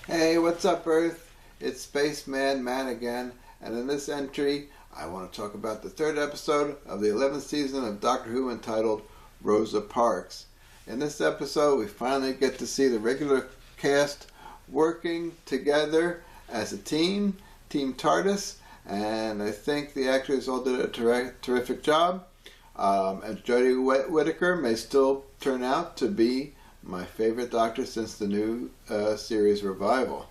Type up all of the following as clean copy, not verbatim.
Hey, what's up, Earth? It's Spaceman Man again, and in this entry, I want to talk about the third episode of the 11th season of Doctor Who entitled Rosa Parks. In this episode, we finally get to see the regular cast working together as a team, Team TARDIS, and I think the actors all did a terrific job. And Jodie Whittaker may still turn out to be my favorite Doctor since the new series revival.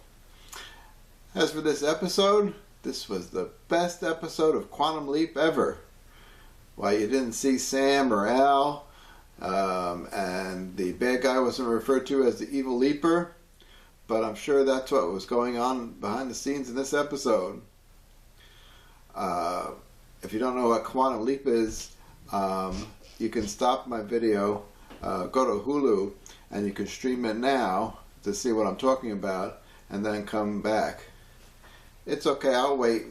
As for this episode, this was the best episode of Quantum Leap ever. Why, you didn't see Sam or Al, and the bad guy wasn't referred to as the evil leaper, but I'm sure that's what was going on behind the scenes in this episode. If you don't know what Quantum Leap is, you can stop my video, go to Hulu, and you can stream it now to see what I'm talking about, and then come back. It's okay, I'll wait.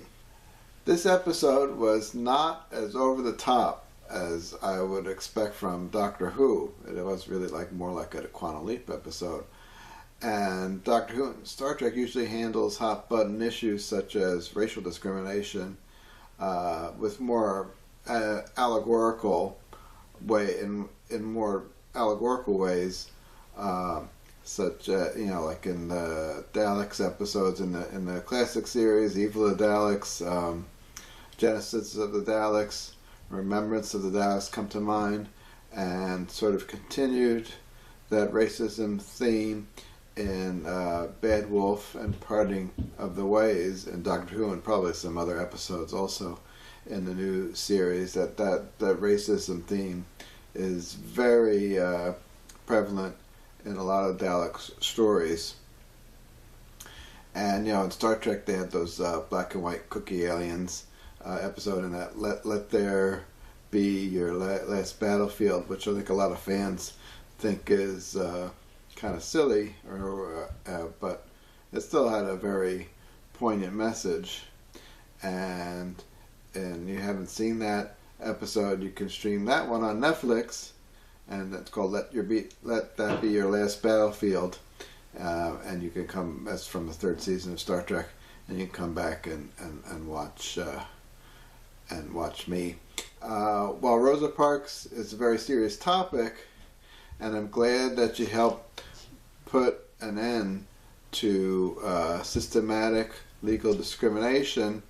This episode was not as over the top as I would expect from Doctor Who. It was really more like a Quantum Leap episode. And Doctor Who and Star Trek usually handles hot button issues such as racial discrimination with more allegorical way, in more allegorical ways, such like in the Daleks episodes in the classic series, Evil of the Daleks, Genesis of the Daleks, Remembrance of the Daleks come to mind, and sort of continued that racism theme in Bad Wolf and Parting of the Ways in Doctor Who, and probably some other episodes also in the new series. That racism theme is very prevalent in a lot of Dalek stories. And in Star Trek they had those black and white cookie aliens episode, in that let there be your last battlefield, which I think a lot of fans think is kind of silly, but it still had a very poignant message. And you haven't seen that episode, you can stream that one on Netflix, and it's called Let That Be Your Last Battlefield, and you can come, that's from the third season of Star Trek, and you can come back and watch me. While Rosa Parks is a very serious topic, and I'm glad that you helped put an end to systematic legal discrimination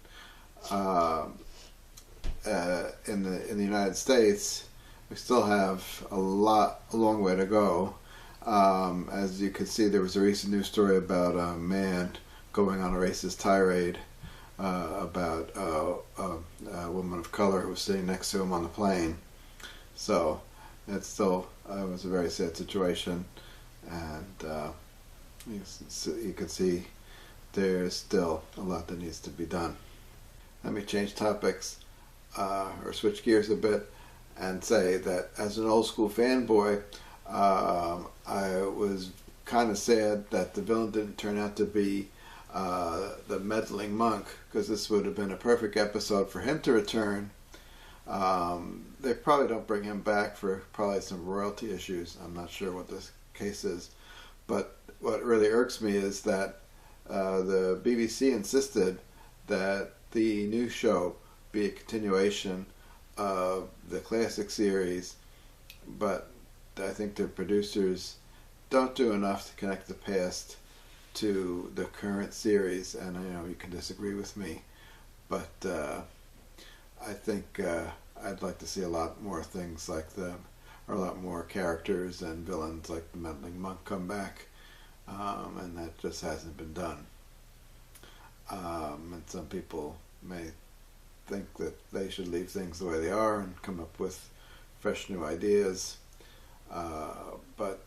in the United States. We still have a long way to go. As you can see, there was a recent news story about a man going on a racist tirade about a woman of color who was sitting next to him on the plane. So it's still was a very sad situation, and you can see there's still a lot that needs to be done. Let me change topics, or switch gears a bit, and say that as an old school fanboy, I was kind of sad that the villain didn't turn out to be the meddling monk, because this would have been a perfect episode for him to return. They probably don't bring him back for probably some royalty issues. I'm not sure what this case is, but what really irks me is that the BBC insisted that the new show be a continuation of the classic series, but I think the producers don't do enough to connect the past to the current series. And I know you can disagree with me, but I think I'd like to see a lot more things like them, or a lot more characters and villains like the meddling monk come back, and that just hasn't been done. And some people may think that they should leave things the way they are and come up with fresh new ideas. But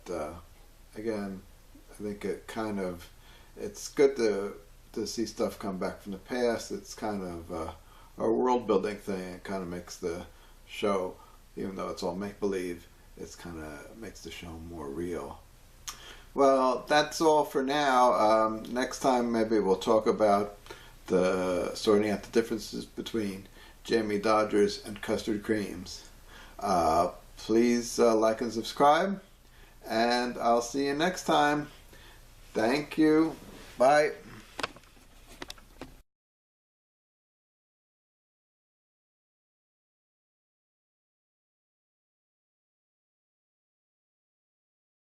again, I think it's good to see stuff come back from the past. It's kind of a world building thing. It kind of makes the show, even though it's all make believe, it's kind of makes the show more real. Well, that's all for now. Next time maybe we'll talk about sorting out the differences between Jamie Dodgers and custard creams. Please like and subscribe, and I'll see you next time. Thank you. Bye.